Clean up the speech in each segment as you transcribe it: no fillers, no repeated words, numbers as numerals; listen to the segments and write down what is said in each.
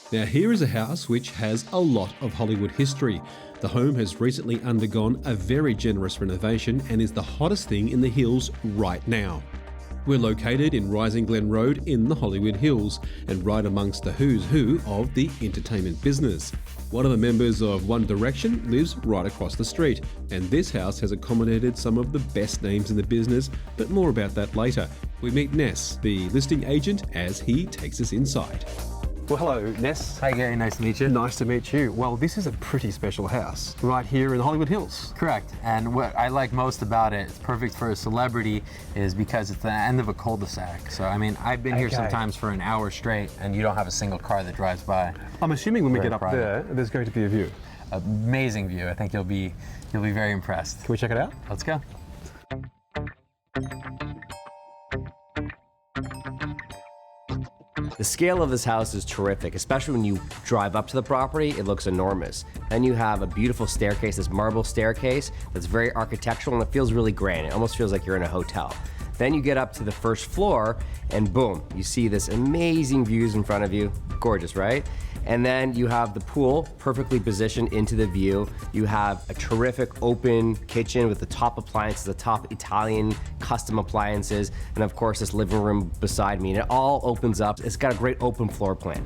Now here is a house which has a lot of Hollywood history. The home has recently undergone a very generous renovation and is the hottest thing in the hills right now. We're located in Rising Glen Road in the Hollywood Hills and right amongst the who's who of the entertainment business. One of the members of One Direction lives right across the street, and this house has accommodated some of the best names in the business, but more about that later. We meet Ness, the listing agent, as he takes us inside. Well, hello, Ness. Hi, Gary. Nice to meet you. Nice to meet you. Well, this is a pretty special house right here in the Hollywood Hills. Correct. And what I like most about it, it's perfect for a celebrity, is because it's the end of a cul-de-sac. So, I mean, I've been here sometimes for an hour straight, and you don't have a single car that drives by. I'm assuming when we get up private. there, there's going to be a view. Amazing view. I think you'll be very impressed. Can we check it out? Let's go. The scale of this house is terrific, especially when you drive up to the property, it looks enormous. Then you have a beautiful staircase, this marble staircase that's very architectural and it feels really grand. It almost feels like you're in a hotel. Then you get up to the first floor and boom, you see this amazing views in front of you. Gorgeous, right? And then you have the pool perfectly positioned into the view. You have a terrific open kitchen with the top appliances, the top Italian custom appliances, and of course this living room beside me. And it all opens up. It's got a great open floor plan.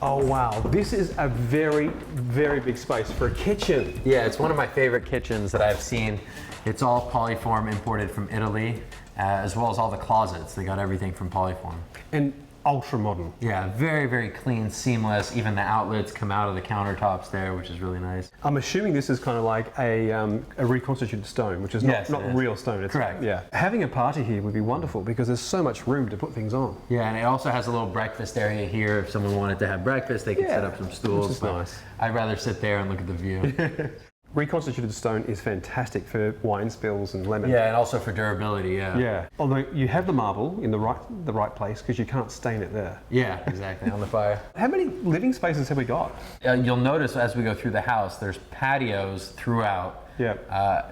Oh wow, this is a very, very big space for a kitchen. Yeah, it's one of my favorite kitchens that I've seen. It's all Polyform imported from Italy, as well as all the closets. They got everything from Polyform. And ultra modern. Yeah, very, very clean, seamless. Even the outlets come out of the countertops there, which is really nice. I'm assuming this is kind of like a reconstituted stone, which is Yes, not it is. real stone. It's, Correct. Yeah. Having a party here would be wonderful because there's so much room to put things on. Yeah, and it also has a little breakfast area here. If someone wanted to have breakfast, they could set up some stools. Which is nice. I'd rather sit there and look at the view. Reconstituted stone is fantastic for wine spills and lemon. Yeah, and also for durability, yeah. Yeah. Although you have the marble in the right place because you can't stain it there. Yeah, exactly, on the fire. How many living spaces have we got? You'll notice as we go through the house, there's patios throughout. Yeah.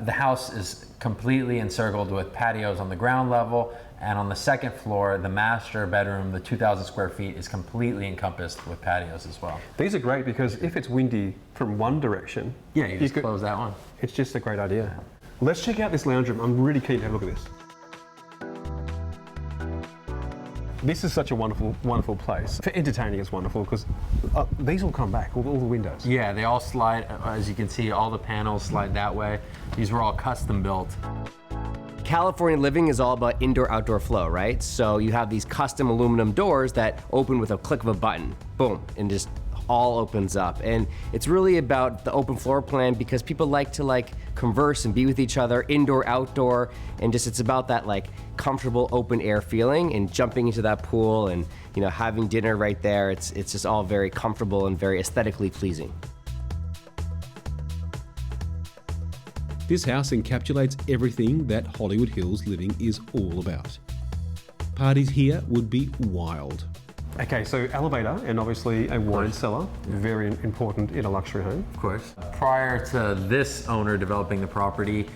The house is completely encircled with patios on the ground level, and on the second floor, the master bedroom, the 2,000 square feet, is completely encompassed with patios as well. These are great because if it's windy from one direction, Yeah, you just close that one. It's just a great idea. Let's check out this lounge room. I'm really keen to have a look at this. This is such a wonderful, wonderful place. For entertaining, it's wonderful because these all come back, all the windows. Yeah, they all slide, as you can see, all the panels slide that way. These were all custom built. California living is all about indoor-outdoor flow, right? So you have these custom aluminum doors that open with a click of a button, boom, and just all opens up. And it's really about the open floor plan because people like to converse and be with each other, indoor, outdoor, and just it's about that comfortable open air feeling and jumping into that pool and having dinner right there. It's just all very comfortable and very aesthetically pleasing. This house encapsulates everything that Hollywood Hills living is all about. Parties here would be wild. Okay, so elevator and obviously a wine cellar, very important in a luxury home. Of course. Prior to this owner developing the property,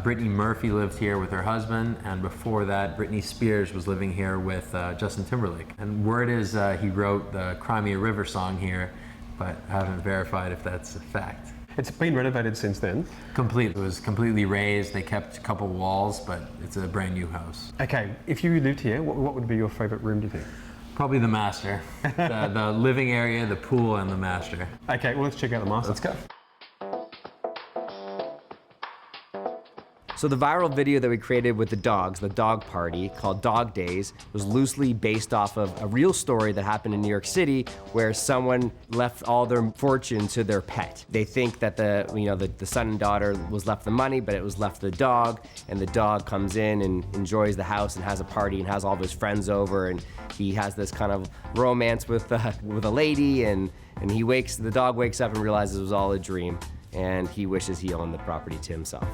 Brittany Murphy lived here with her husband, and before that, Britney Spears was living here with Justin Timberlake. And word is he wrote the Cry Me a River song here, but I haven't verified if that's a fact. It's been renovated since then. Complete. It was completely raised. They kept a couple walls, but it's a brand new house. Okay, if you lived here, what would be your favorite room, do you think? Probably the master. the living area, the pool, and the master. Okay, well, let's check out the master. Let's go. So the viral video that we created with the dogs, the dog party called Dog Days, was loosely based off of a real story that happened in New York City where someone left all their fortune to their pet. They think that the son and daughter was left the money, but it was left the dog, and the dog comes in and enjoys the house and has a party and has all of his friends over, and he has this kind of romance with a lady, and the dog wakes up and realizes it was all a dream, and he wishes he owned the property to himself.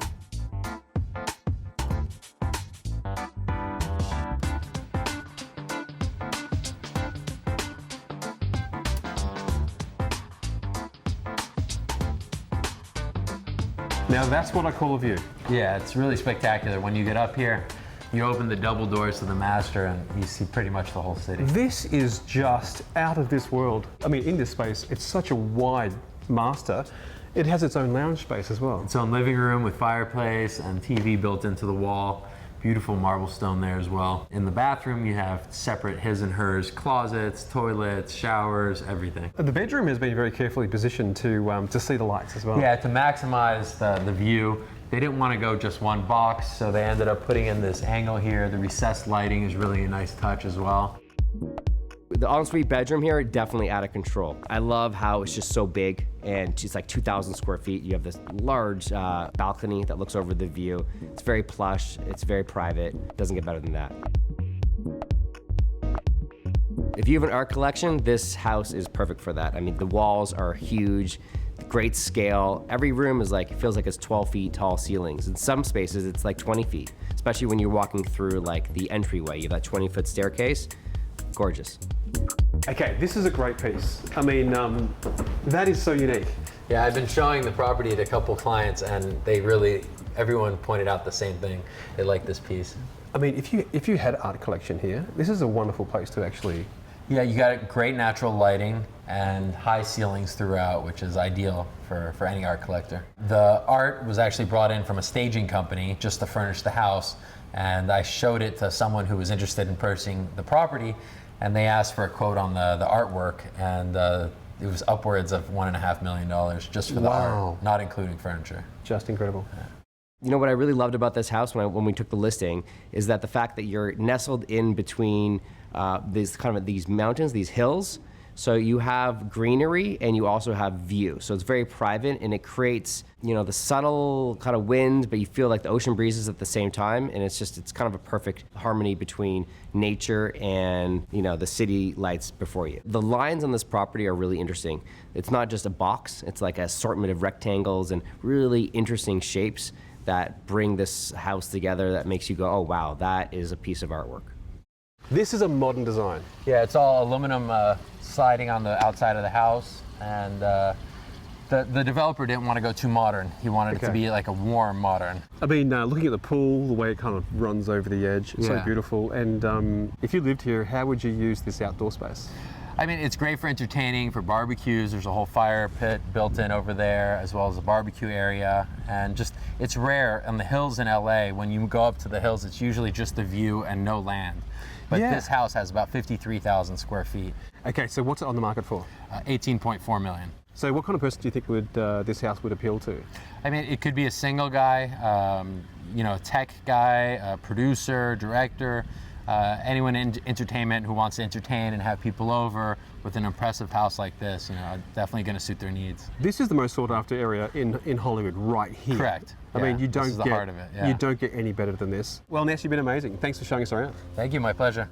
Now that's what I call a view. Yeah, it's really spectacular. When you get up here, you open the double doors to the master and you see pretty much the whole city. This is just out of this world. I mean, in this space, it's such a wide master. It has its own lounge space as well. Its own living room with fireplace and TV built into the wall. Beautiful marble stone there as well. In the bathroom, you have separate his and hers closets, toilets, showers, everything. The bedroom has been very carefully positioned to see the lights as well. Yeah, to maximize the view. They didn't want to go just one box, so they ended up putting in this angle here. The recessed lighting is really a nice touch as well. The ensuite bedroom here, definitely out of control. I love how it's just so big and it's like 2,000 square feet. You have this large balcony that looks over the view. It's very plush, it's very private. Doesn't get better than that. If you have an art collection, this house is perfect for that. I mean, the walls are huge, great scale. Every room is like, it feels like it's 12 feet tall ceilings. In some spaces, it's like 20 feet, especially when you're walking through like the entryway. You have that 20-foot staircase. Gorgeous. Okay, this is a great piece. I mean, that is so unique. Yeah, I've been showing the property to a couple clients and everyone pointed out the same thing. They like this piece. I mean, if you had art collection here, this is a wonderful place to actually... Yeah, you got great natural lighting and high ceilings throughout, which is ideal for any art collector. The art was actually brought in from a staging company just to furnish the house, and I showed it to someone who was interested in purchasing the property, and they asked for a quote on the artwork, and it was upwards of $1.5 million just for the art, not including furniture. Just incredible. Yeah. You know what I really loved about this house when we took the listing is that the fact that you're nestled in between these mountains, these hills. So you have greenery and you also have view. So it's very private and it creates, you know, the subtle kind of wind, but you feel like the ocean breezes at the same time. And it's kind of a perfect harmony between nature and, you know, the city lights before you. The lines on this property are really interesting. It's not just a box, it's like an assortment of rectangles and really interesting shapes that bring this house together that makes you go, oh wow, that is a piece of artwork. This is a modern design. Yeah, it's all aluminum siding on the outside of the house, and the developer didn't want to go too modern. He wanted it to be like a warm modern. I mean, looking at the pool, the way it kind of runs over the edge, it's so beautiful. And if you lived here, how would you use this outdoor space? I mean, it's great for entertaining, for barbecues. There's a whole fire pit built in over there, as well as a barbecue area. And just, it's rare on the hills in LA, when you go up to the hills, it's usually just the view and no land. But this house has about 53,000 square feet. Okay, so what's it on the market for? 18.4 million. So what kind of person do you think this house would appeal to? I mean, it could be a single guy, you know, a tech guy, a producer, director, anyone in entertainment who wants to entertain and have people over with an impressive house like this, you know, definitely going to suit their needs. This is the most sought after area in Hollywood right here. Correct. I mean, you don't this is the heart of it. Yeah. You don't get any better than this. Well, Ness, you've been amazing. Thanks for showing us around. Thank you, my pleasure.